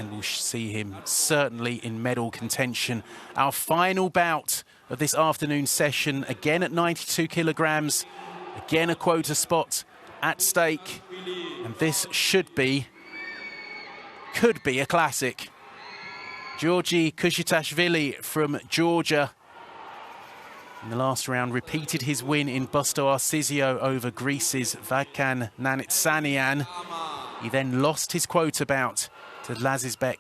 and we'll see him certainly in medal contention. Our final bout of this afternoon session, again at 92 kilograms, again a quota spot at stake, and this could be a classic. GEORGII KUSHITASHVILI from Georgia in the last round repeated his win in Busto Arsizio over Greece's Vagkan Nanitsanian. He then lost his quota bout to Lazizbek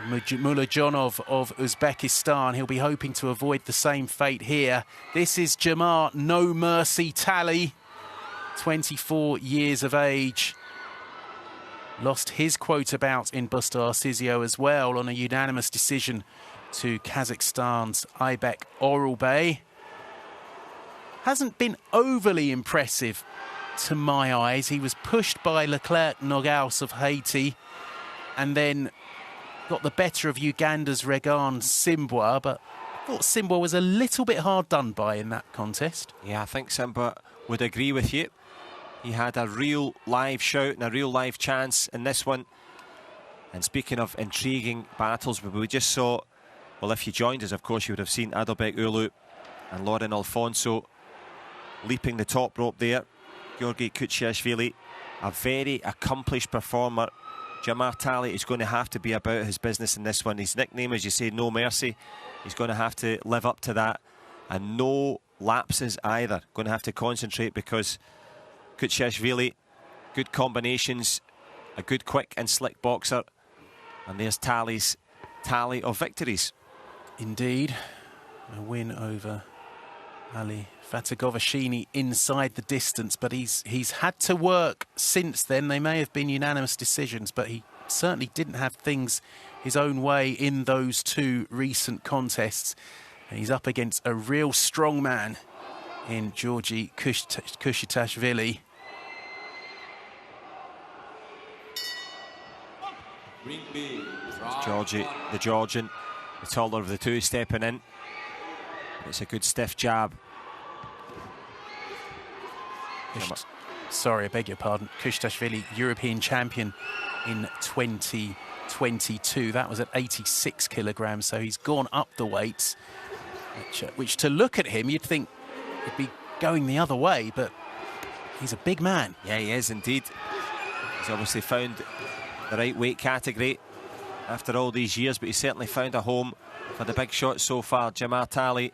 Mulajonov of Uzbekistan. He'll be hoping to avoid the same fate here. This is Jamar No Mercy Talli, 24 years of age. Lost his quota bout in Busto Arsizio as well on a unanimous decision to Kazakhstan's Aybek Oralbey. Hasn't been overly impressive to my eyes. He was pushed by Leclerc Nogaus of Haiti and then got the better of Uganda's Regan Simbwa, but I thought Simbwa was a little bit hard done by in that contest. Yeah, I think Simbwa would agree with you. He had a real live shout and a real live chance in this one. And speaking of intriguing battles, we just saw, well, if you joined us, of course, you would have seen Adalbek Ulu and Lauren Alfonso leaping the top rope there. GEORGII KUSHITASHVILI, a very accomplished performer. Jamar Talli is going to have to be about his business in this one. His nickname, as you say, No Mercy. He's going to have to live up to that. And no lapses either. Going to have to concentrate because KUSHITASHVILI, good combinations, a good quick and slick boxer. And there's Talli's tally of victories. Indeed. A win over Ali Fatagovashini inside the distance, but he's had to work since then. They may have been unanimous decisions, but he certainly didn't have things his own way in those two recent contests. And he's up against a real strong man in GEORGII KUSHITASHVILI. GEORGII, the Georgian, the taller of the two, stepping in. It's a good stiff jab. Sorry, I beg your pardon. KUSHITASHVILI, European champion in 2022. That was at 86 kilograms, so he's gone up the weights, which to look at him, you'd think he'd be going the other way, but he's a big man. Yeah, he is indeed. He's obviously found the right weight category after all these years, but he's certainly found a home for the big shots so far. Jamar Talli,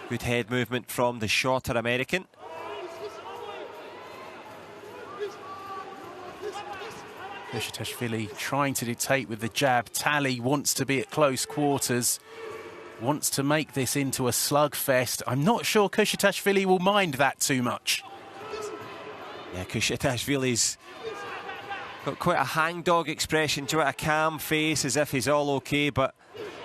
good head movement from the shorter American. KUSHITASHVILI trying to dictate with the jab. Talli wants to be at close quarters, wants to make this into a slugfest. I'm not sure KUSHITASHVILI will mind that too much. Yeah, KUSHITASHVILI's got quite a hangdog expression to it, a calm face as if he's all okay, but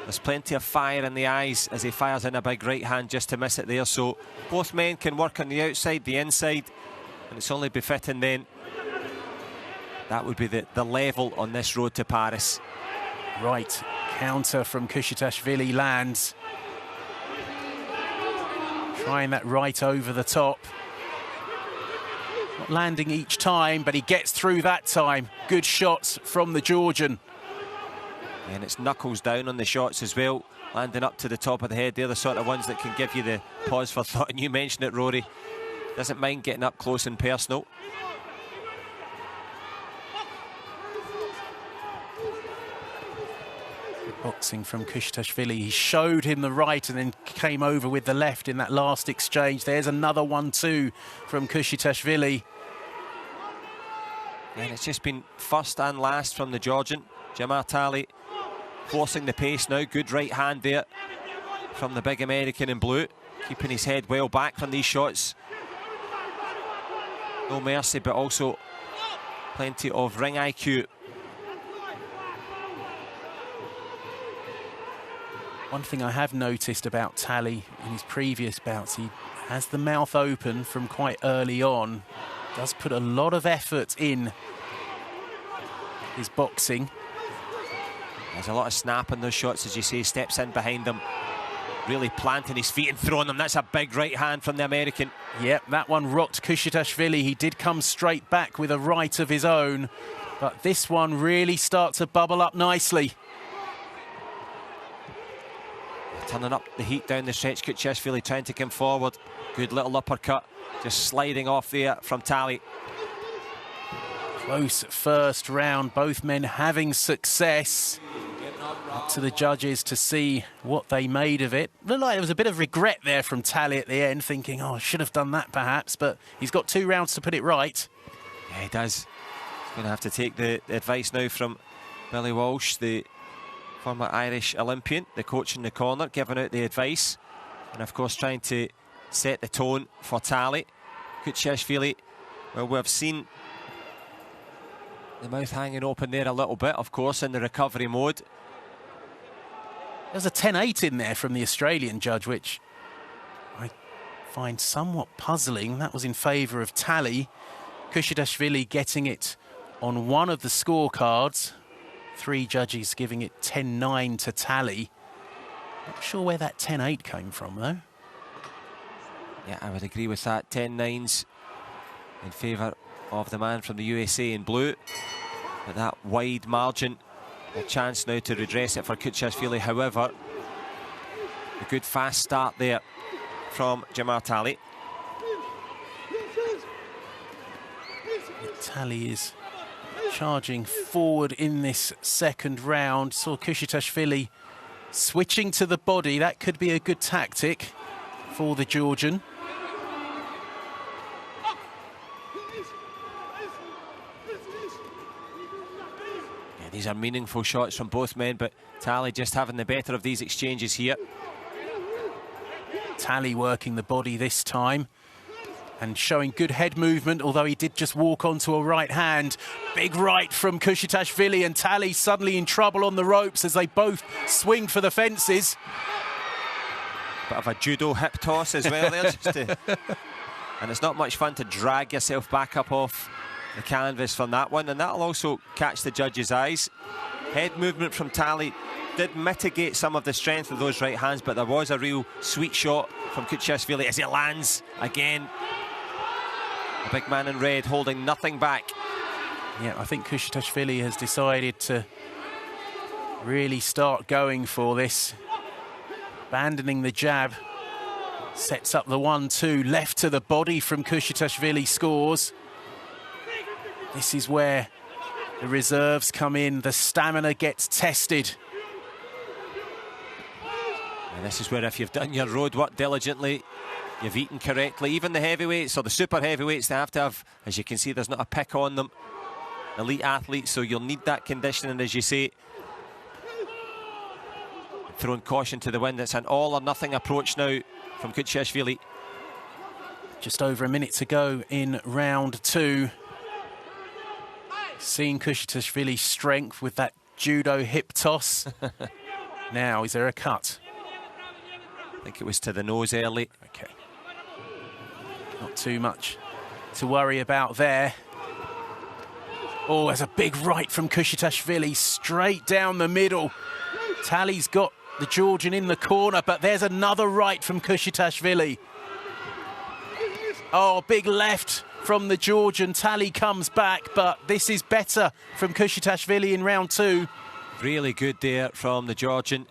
there's plenty of fire in the eyes as he fires in a big right hand just to miss it there. So both men can work on the outside, the inside, and it's only befitting then. That would be the level on this road to Paris. Right, counter from KUSHITASHVILI lands. Trying that right over the top. Not landing each time, but he gets through that time. Good shots from the Georgian. And it's knuckles down on the shots as well, landing up to the top of the head. They're the sort of ones that can give you the pause for thought. And you mentioned it, Rory. Doesn't mind getting up close and personal. Boxing from KUSHITASHVILI. He showed him the right and then came over with the left in that last exchange. There's another 1-2 from KUSHITASHVILI. And it's just been first and last from the Georgian. Jamar Talli forcing the pace now. Good right hand there from the big American in blue. Keeping his head well back from these shots. No mercy, but also plenty of ring IQ. One thing I have noticed about Talli in his previous bouts, he has the mouth open from quite early on. Does put a lot of effort in his boxing. There's a lot of snap in those shots, as you say. Steps in behind them, really planting his feet and throwing them. That's a big right hand from the American. Yep, that one rocked KUSHITASHVILI. He did come straight back with a right of his own. But this one really starts to bubble up nicely. Turning up the heat down the stretch, Kushitasvili trying to come forward. Good little uppercut, just sliding off there from Talli. Close first round, both men having success. Up to the judges to see what they made of it. Looked like there was a bit of regret there from Talli at the end, thinking, oh, I should have done that perhaps, but he's got 2 rounds to put it right. Yeah, he does. He's going to have to take the advice now from Billy Walsh, the former Irish Olympian, the coach in the corner, giving out the advice. And of course trying to set the tone for Talli. Kushitasvili, well, we've seen the mouth hanging open there a little bit, of course, in the recovery mode. There's a 10-8 in there from the Australian judge, which I find somewhat puzzling. That was in favour of Talli. Kushitasvili getting it on one of the scorecards. 3 judges giving it 10-9 to Talli. Not sure where that 10-8 came from, though. Yeah, I would agree with that. 10-9s in favour of the man from the USA in blue. But that wide margin, a chance now to redress it for Kushitasvili. However, a good fast start there from Jamar Talli. Talli is charging forward in this second round. Saw Kushitasvili switching to the body. That could be a good tactic for the Georgian. Yeah, these are meaningful shots from both men, but Talli just having the better of these exchanges here. Talli working the body this time and showing good head movement, although he did just walk onto a right hand. Big right from Kushitasvili, and Talli suddenly in trouble on the ropes as they both swing for the fences. Bit of a judo hip toss as well there. And it's not much fun to drag yourself back up off the canvas from that one, and that'll also catch the judge's eyes. Head movement from Talli did mitigate some of the strength of those right hands, but there was a real sweet shot from Kushitasvili as it lands again. The big man in red holding nothing back. Yeah, I think Kushitasvili has decided to really start going for this. Abandoning the jab. Sets up the 1-2. Left to the body from Kushitasvili scores. This is where the reserves come in. The stamina gets tested. And this is where, if you've done your road work diligently, you've eaten correctly. Even the heavyweights or the super heavyweights, they have to have, as you can see, there's not a pick on them. Elite athletes, so you'll need that conditioning, as you say. Throwing caution to the wind. It's an all or nothing approach now from Kushitasvili. Just over a minute to go in round 2. Seeing Kushitasvili's strength with that judo hip toss. Now, is there a cut? I think it was to the nose early. Okay. Not too much to worry about there. Oh, there's a big right from Kushitasvili, straight down the middle. Talli's got the Georgian in the corner, but there's another right from Kushitasvili. Oh, big left from the Georgian. Talli comes back, but this is better from Kushitasvili in round 2. Really good there from the Georgian.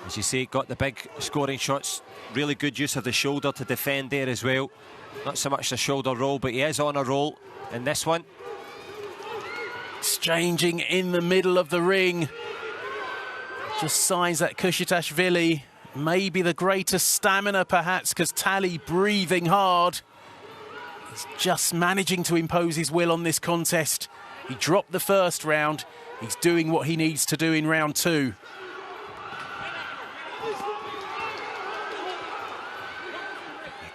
As you say, got the big scoring shots. Really good use of the shoulder to defend there as well. Not so much the shoulder roll, but he is on a roll in this one. Exchanging in the middle of the ring. Just signs that Kushitasvili may be the greatest stamina perhaps, because Talli breathing hard. He's just managing to impose his will on this contest. He dropped the first round. He's doing what he needs to do in round 2.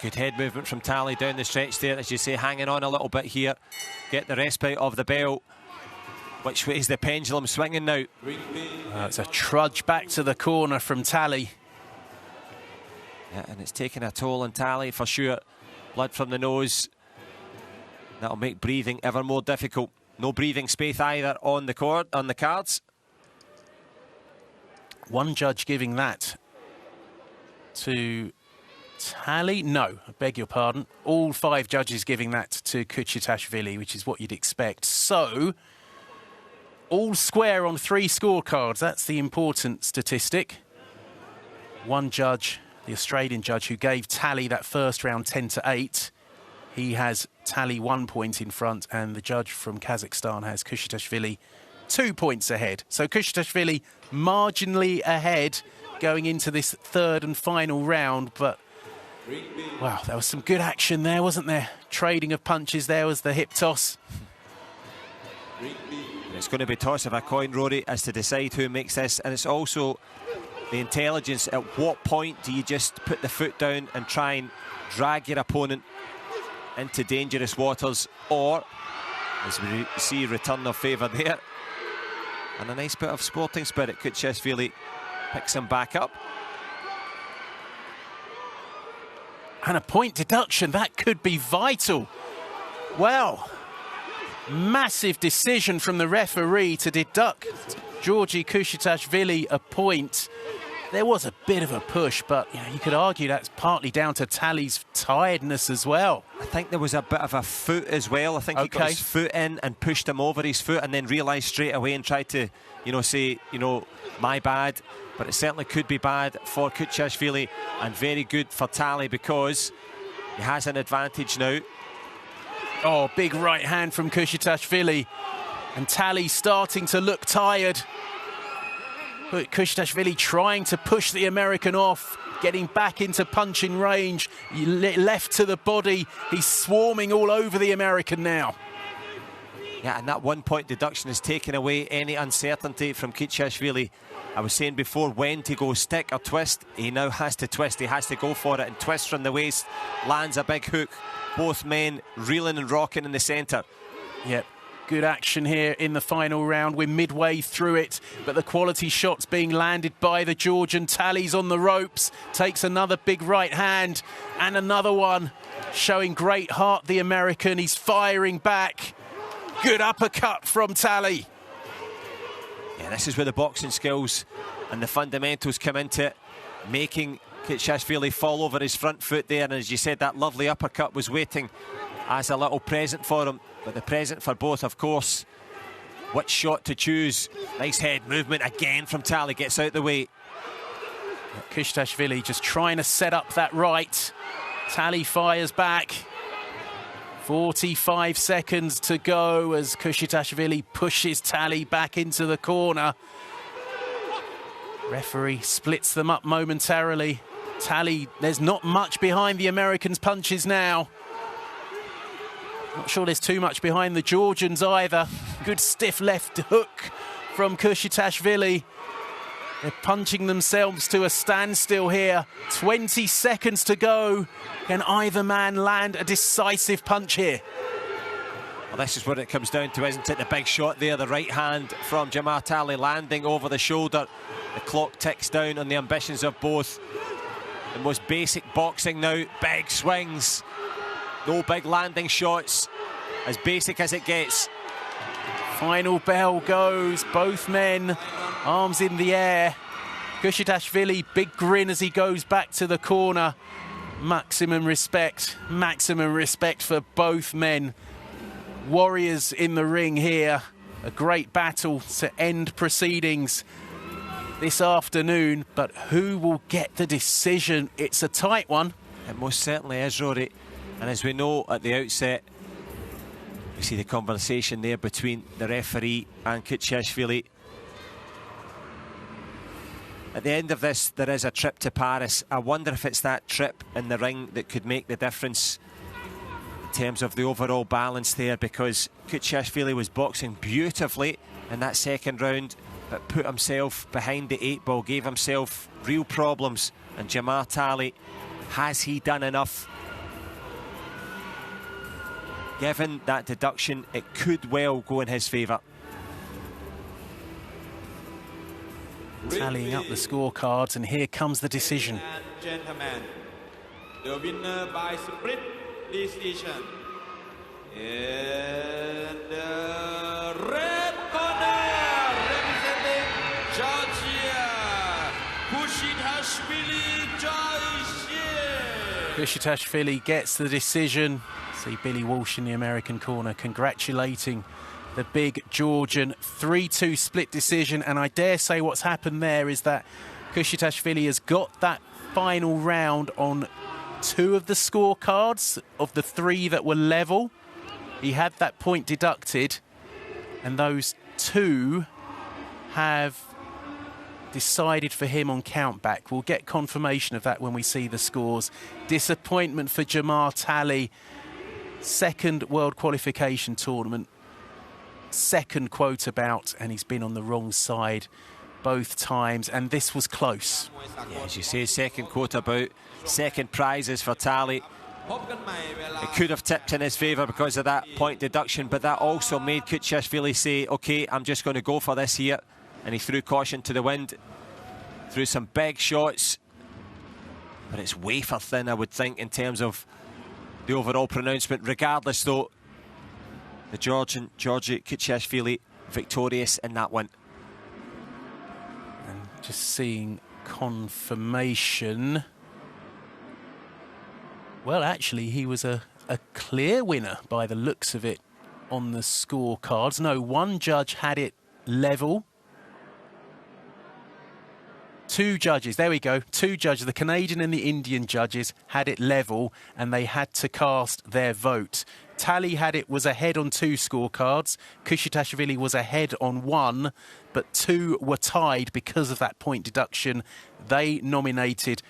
Good head movement from Talli down the stretch there, as you say, hanging on a little bit here. Get the respite of the bell. Which way is the pendulum swinging now? It's a trudge back to the corner from Talli. Yeah, and it's taking a toll on Talli for sure. Blood from the nose. That'll make breathing ever more difficult. No breathing space either on the cards. One judge giving that to Talli. No, I beg your pardon. All 5 judges giving that to Kushitasvili, which is what you'd expect. So all square on 3 scorecards. That's the important statistic. One judge, the Australian judge who gave Talli that first round 10-8, he has Talli 1 point in front, and the judge from Kazakhstan has Kushitashvili 2 points ahead. So Kushitashvili marginally ahead going into this third and final round, but wow, there was some good action there, wasn't there? Trading of punches. There was the hip toss. It's going to be toss of a coin, Rory, as to decide who makes this, and it's also the intelligence. At what point do you just put the foot down and try and drag your opponent into dangerous waters, or, as we see, return of favour there, and a nice bit of sporting spirit. Kushitashvili picks him back up. And a point deduction, that could be vital. Well, massive decision from the referee to deduct GEORGII KUSHITASHVILI a point. There was a bit of a push, but you know, you could argue that's partly down to Talli's tiredness as well. I think there was a bit of a foot as well. I think he got his foot in and pushed him over his foot, and then realised straight away and tried to, say, my bad. But it certainly could be bad for Kushitashvili, and very good for Talli, because he has an advantage now. Oh, big right hand from Kushitashvili, and Talli starting to look tired. But Kushitashvili trying to push the American off, getting back into punching range, left to the body. He's swarming all over the American now. Yeah, and that 1 point deduction has taken away any uncertainty from Kushitashvili. I was saying before when to go stick or twist. He now has to twist. He has to go for it and twist from the waist. Lands a big hook. Both men reeling and rocking in the centre. Yep. Good action here in the final round. We're midway through it, but the quality shots being landed by the Georgian. Talli's on the ropes, takes another big right hand, and another one, showing great heart, the American. He's firing back. Good uppercut from Talli. Yeah, this is where the boxing skills and the fundamentals come into it, making Kushitashvili fall over his front foot there, and as you said, that lovely uppercut was waiting as a little present for him. But the present for both, of course, which shot to choose. Nice head movement again from Talli, gets out the way. Kushitashvili just trying to set up that right. Talli fires back. 45 seconds to go as Kushitashvili pushes Talli back into the corner. Referee splits them up momentarily. Talli, there's not much behind the Americans' punches now. Not sure there's too much behind the Georgians either. Good stiff left hook from Kushitashvili. They're punching themselves to a standstill here. 20 seconds to go. Can either man land a decisive punch here? Well, this is what it comes down to, isn't it? The big shot there, the right hand from Jamar Talli landing over the shoulder. The clock ticks down on the ambitions of both. The most basic boxing now, big swings. No big landing shots, as basic as it gets. Final bell goes, both men, arms in the air. Kushitashvili, big grin as he goes back to the corner. Maximum respect for both men. Warriors in the ring here. A great battle to end proceedings this afternoon, but who will get the decision? It's a tight one. It most certainly is, Rory. And as we know at the outset, we see the conversation there between the referee and Kushitashvili. At the end of this, there is a trip to Paris. I wonder if it's that trip in the ring that could make the difference in terms of the overall balance there, because Kushitashvili was boxing beautifully in that second round, but put himself behind the 8 ball, gave himself real problems. And Jamar Talli, has he done enough? Given that deduction, it could well go in his favour. Tallying up the scorecards, and here comes the decision. Gentlemen, the winner by split decision in the red corner, representing Georgia, Kushitashvili Georgia. Kushitashvili gets the decision. See Billy Walsh in the American corner congratulating the big Georgian. 3-2 split decision, and I dare say what's happened there is that Kushitashvili has got that final round on 2 of the scorecards of the 3 that were level. He had that point deducted, and those 2 have decided for him on countback. We'll get confirmation of that when we see the scores. Disappointment for Jamar Talli. Second world qualification tournament, second quota bout, and he's been on the wrong side both times, and this was close. Yeah, as you say, second quota bout, second prizes for Talli. It could have tipped in his favour because of that point deduction, but that also made Kushitashvili say, OK, I'm just going to go for this here. And he threw caution to the wind, threw some big shots. But it's wafer thin, I would think, in terms of the overall pronouncement. Regardless, though, the Georgian, GEORGII Kushitashvili, victorious in that one. And just seeing confirmation. Well, actually, he was a clear winner by the looks of it on the scorecards. No, one judge had it level. 2 judges, there we go, 2 judges, the Canadian and the Indian judges had it level, and they had to cast their vote. Talli had it, was ahead on 2 scorecards. Kushitashvili was ahead on 1, but 2 were tied because of that point deduction. They nominated